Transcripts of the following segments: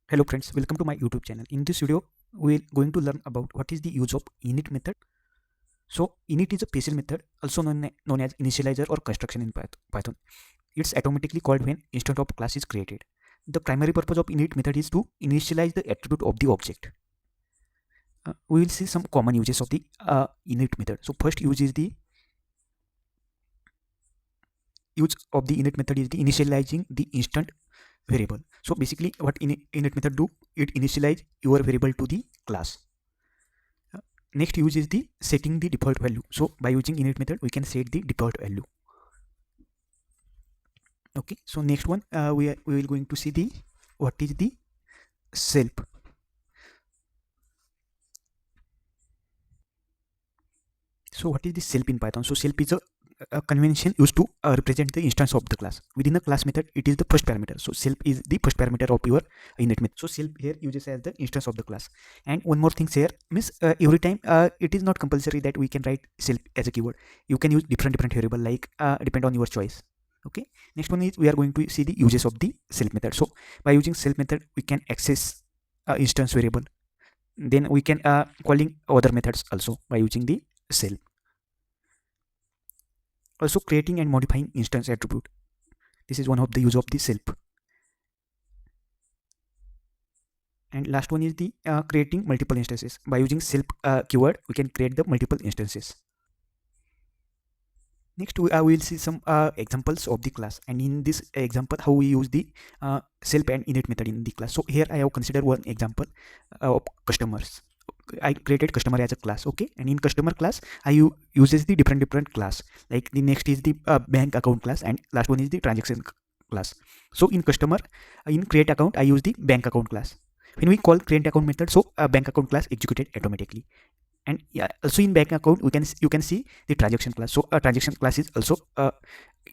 Hello friends, welcome to my YouTube channel. In this video, we're going to learn about what is the use of init method. So init is a special method also known as initializer or construction in Python. It's automatically called when instance of class is created. The primary purpose of init method is to initialize the attribute of the object. We will see some common uses of the init method. So first use of the init method is the initializing the instant variable. So basically what init method do, it initialize your variable to the class. Next use is the setting the default value. So by using init method we can set the default value. Okay, so next one we will going to see the what is the self. So what is the self in Python? So self is a convention used to represent the instance of the class. Within the class method, it is the first parameter. So self is the first parameter of your init method. So self here uses as the instance of the class. And one more thing here means every time it is not compulsory that we can write self as a keyword. You can use different variable like depend on your choice. Okay. Next one is we are going to see the uses of the self method. So by using self method, we can access instance variable. Then we can calling other methods also by using the self. Also creating and modifying instance attribute. This is one of the use of the self. And last one is the creating multiple instances. By using self keyword, we can create the multiple instances. Next we will see some examples of the class, and in this example how we use the self and init method in the class. So here I have considered one example of customers. I created customer as a class. Okay, and in customer class I uses the different class, like the next is the bank account class, and last one is the transaction class. So in customer, in create account I use the bank account class. When we call create account method, so bank account class executed automatically. And yeah, also in bank account you can see the transaction class. So a transaction class is also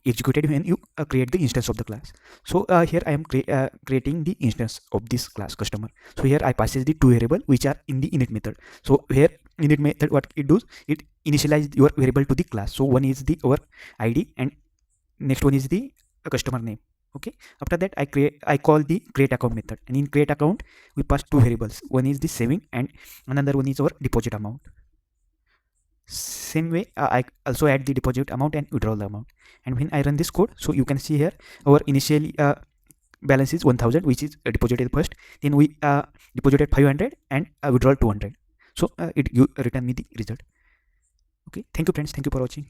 executed when you create the instance of the class. So here I am creating the instance of this class customer. So here I passes the two variable which are in the init method. So here init method, what it does, it initialize your variable to the class. So one is the our id and next one is the customer name. Okay, after that I call the create account method, and in create account we pass two variables. One is the saving and another one is our deposit amount. Same way I also add the deposit amount and withdrawal amount. And when I run this code, so you can see here our initial balance is 1000, which is deposited first, then we deposited 500 and withdrawal 200. So it return me the result. Okay, thank you friends, thank you for watching.